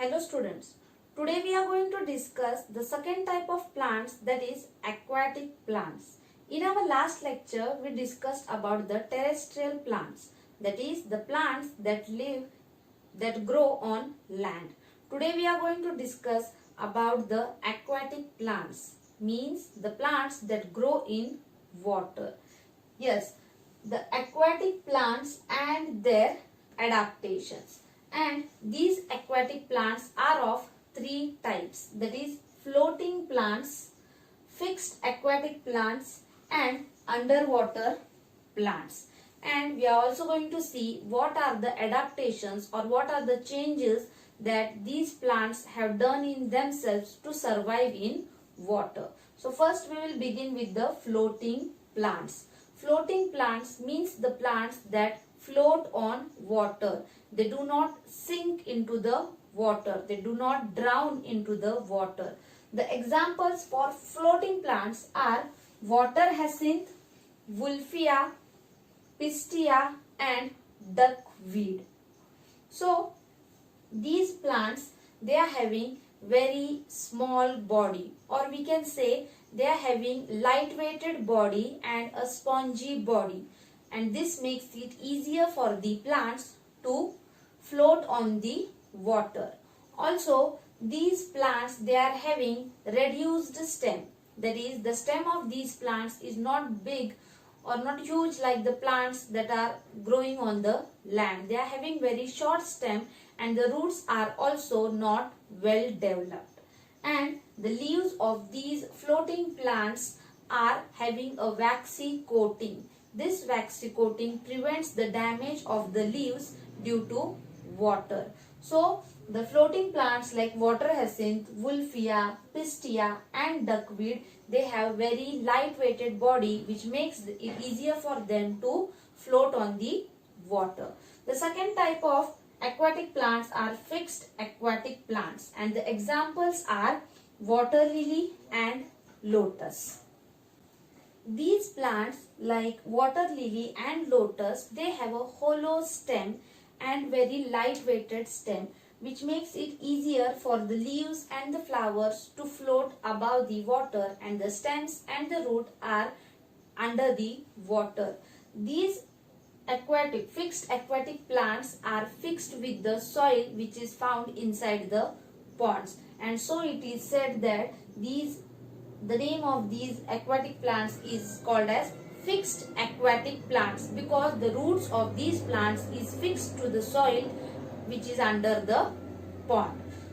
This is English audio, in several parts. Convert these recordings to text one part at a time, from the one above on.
Hello students, today we are going to discuss the second type of plants, that is aquatic plants. In our last lecture we discussed about the terrestrial plants, that is the plants that grow on land. Today we are going to discuss about the aquatic plants, means the plants that grow in water. Yes, the aquatic plants and their adaptations. And these aquatic plants are of three types, that is floating plants, fixed aquatic plants and underwater plants. And we are also going to see what are the adaptations or what are the changes that these plants have done in themselves to survive in water. So first we will begin with the floating plants. Floating plants means the plants that float on water. They do not sink into the water. They do not drown into the water. The examples for floating plants are water hyacinth, wolffia, pistia and duckweed. So these plants, they are having very small body, or we can say they are having light-weighted body and a spongy body, and this makes it easier for the plants to float on the water. Also, these plants, they are having reduced stem, that is the stem of these plants is not big or not huge like the plants that are growing on the land. They are having very short stem and the roots are also not well developed. And the leaves of these floating plants are having a waxy coating. This waxy coating prevents the damage of the leaves due to water. So the floating plants like water hyacinth, wolffia, pistia and duckweed, they have very light-weighted body which makes it easier for them to float on the water. The second type of aquatic plants are fixed aquatic plants, and the examples are water lily and lotus. These plants like water lily and lotus, they have a hollow stem and very light-weighted stem, which makes it easier for the leaves and the flowers to float above the water, and the stems and the root are under the water. These fixed aquatic plants are fixed with the soil which is found inside the ponds, and so it is said that the name of these aquatic plants is called as fixed aquatic plants because the roots of these plants is fixed to the soil which is under the pond.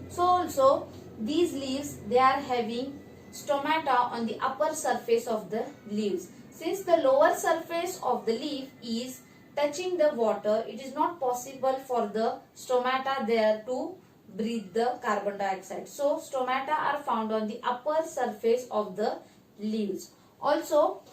So also these leaves, they are having stomata on the upper surface of the leaves. Since the lower surface of the leaf is touching the water, it is not possible for the stomata there to breathe the carbon dioxide. So stomata are found on the upper surface of the leaves. Also,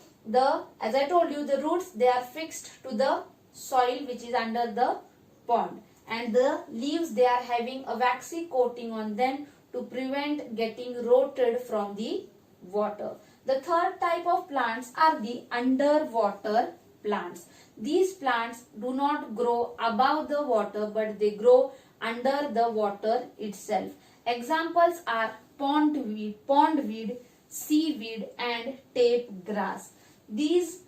as I told you, the roots, they are fixed to the soil which is under the pond, and the leaves, they are having a waxy coating on them to prevent getting rotted from the water. The third type of plants are the underwater plants. These plants do not grow above the water but they grow under the water itself. Examples are pondweed, seaweed and tape grass. These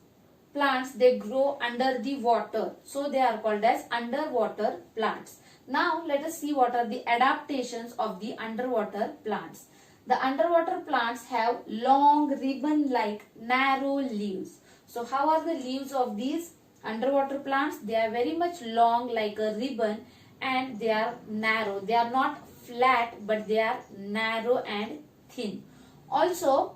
plants, they grow under the water, so they are called as underwater plants. Now let us see what are the adaptations of the underwater plants. The underwater plants have long ribbon-like narrow leaves. So how are the leaves of these underwater plants? They are very much long like a ribbon and they are narrow. They are not flat but they are narrow and thin. Also,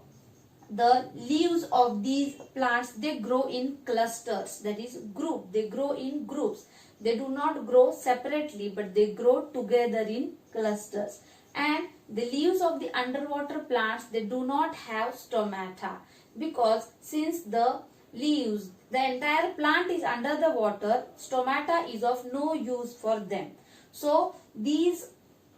the leaves of these plants, they grow in clusters, that is group. They grow in groups. They do not grow separately but they grow together in clusters. And the leaves of the underwater plants, they do not have stomata because since the entire plant is under the water, stomata is of no use for them. So these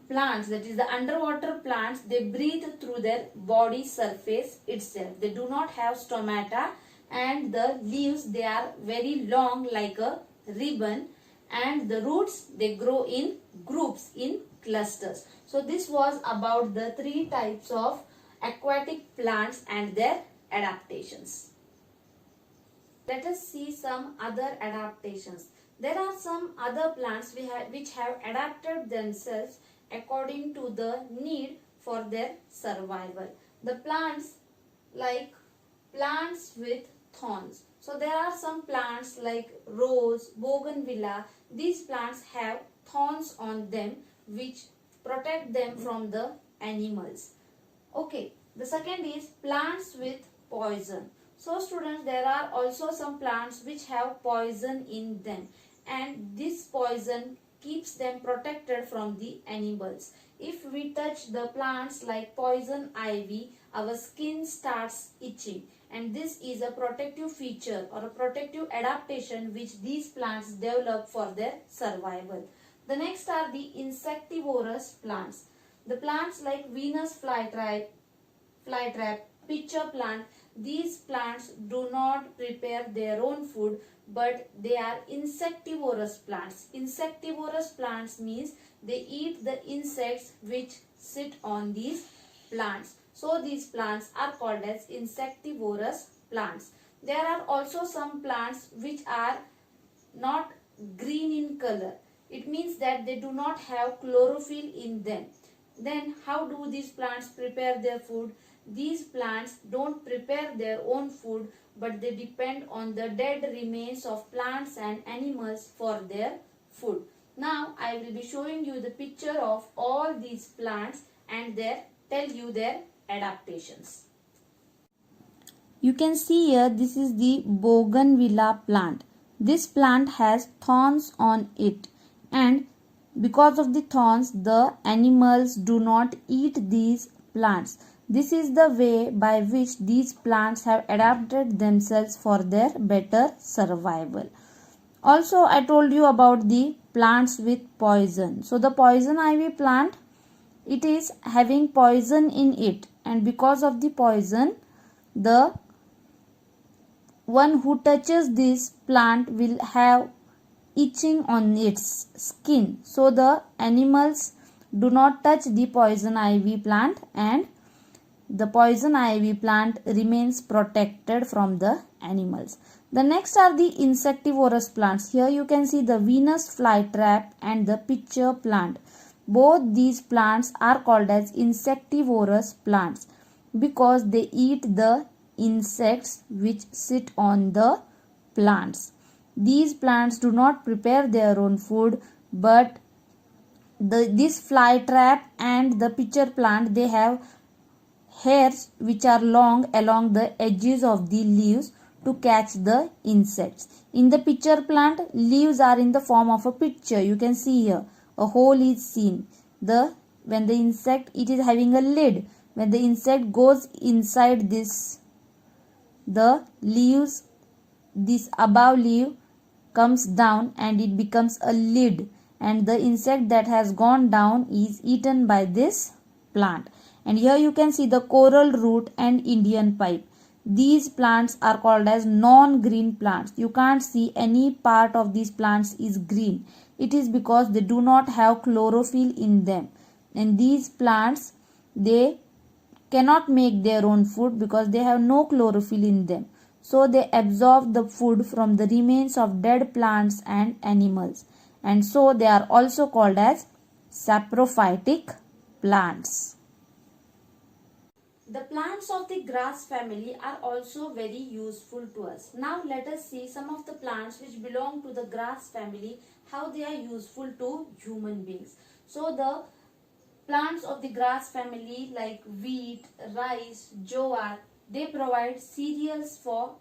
plants, that is the underwater plants, they breathe through their body surface itself. They do not have stomata and the leaves, they are very long like a ribbon, and the roots, they grow in groups, in clusters. So this was about the 3 types of aquatic plants and their adaptations. Let us see some other adaptations. There are some other plants which have adapted themselves according to the need for their survival. The plants like plants with thorns. So there are some plants like rose, bougainvillea. These plants have thorns on them which protect them from the animals. Okay, the second is plants with poison. So students, there are also some plants which have poison in them, and this poison keeps them protected from the animals. If we touch the plants like poison ivy, our skin starts itching, and this is a protective feature or a protective adaptation which these plants develop for their survival. The next are the insectivorous plants. The plants like Venus flytrap, pitcher plant, these plants do not prepare their own food, but they are insectivorous plants. Insectivorous plants means they eat the insects which sit on these plants. So these plants are called as insectivorous plants. There are also some plants which are not green in color. It means that they do not have chlorophyll in them. Then how do these plants prepare their food? These plants don't prepare their own food, but they depend on the dead remains of plants and animals for their food. Now I will be showing you the picture of all these plants and tell you their adaptations. You can see here, this is the bougainvillea plant. This plant has thorns on it, and because of the thorns, the animals do not eat these plants. This is the way by which these plants have adapted themselves for their better survival. Also, I told you about the plants with poison. So the poison ivy plant, it is having poison in it, and because of the poison, the one who touches this plant will have itching on its skin. So the animals do not touch the poison ivy plant, and the poison ivy plant remains protected from the animals. The next are the insectivorous plants. Here you can see the Venus flytrap and the pitcher plant. Both these plants are called as insectivorous plants because they eat the insects which sit on the plants. These plants do not prepare their own food, but this flytrap and the pitcher plant, they have hairs which are long along the edges of the leaves to catch the insects. In the pitcher plant, leaves are in the form of a pitcher. You can see here a hole is seen. When the insect, it is having a lid. When the insect goes inside this, the leaves, this above leaf comes down and it becomes a lid, and the insect that has gone down is eaten by this plant. And here you can see the coral root and Indian pipe. These plants are called as non-green plants. You can't see any part of these plants is green. It is because they do not have chlorophyll in them. And these plants, they cannot make their own food because they have no chlorophyll in them. So they absorb the food from the remains of dead plants and animals. And so they are also called as saprophytic plants. The plants of the grass family are also very useful to us. Now let us see some of the plants which belong to the grass family, how they are useful to human beings. So the plants of the grass family like wheat, rice, jowar, they provide cereals for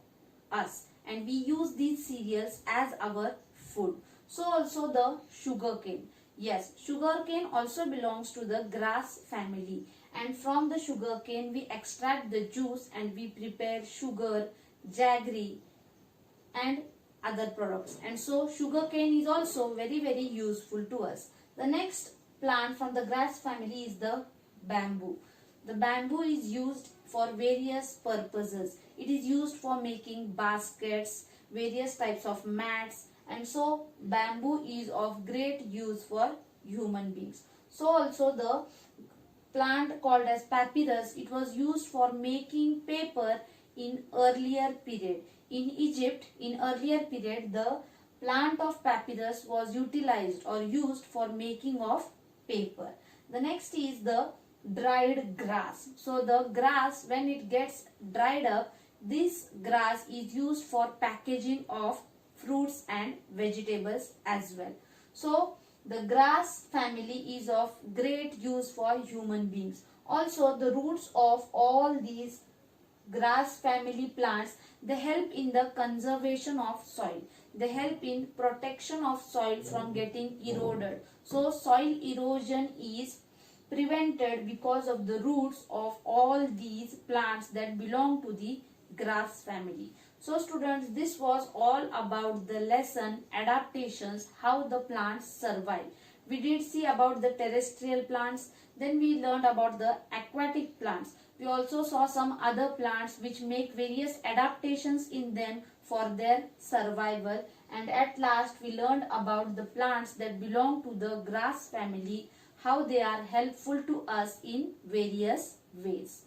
us, and we use these cereals as our food. So also the sugarcane. Yes, sugarcane also belongs to the grass family, and from the sugarcane we extract the juice and we prepare sugar, jaggery and other products. And so sugarcane is also very useful to us. The next plant from the grass family is the bamboo. The bamboo is used for various purposes. It is used for making baskets, various types of mats, and so bamboo is of great use for human beings. So also the plant called as papyrus, it was used for making paper in earlier period. In Egypt, in earlier period, the plant of papyrus was utilized or used for making of paper. The next is the dried grass. So the grass, when it gets dried up, this grass is used for packaging of fruits and vegetables as well. So the grass family is of great use for human beings. Also, the roots of all these grass family plants, they help in the conservation of soil. They help in protection of soil from getting eroded. So soil erosion is prevented because of the roots of all these plants that belong to the grass family. So students, this was all about the lesson adaptations, how the plants survive. We did see about the terrestrial plants, then we learned about the aquatic plants. We also saw some other plants which make various adaptations in them for their survival, and at last we learned about the plants that belong to the grass family, how they are helpful to us in various ways.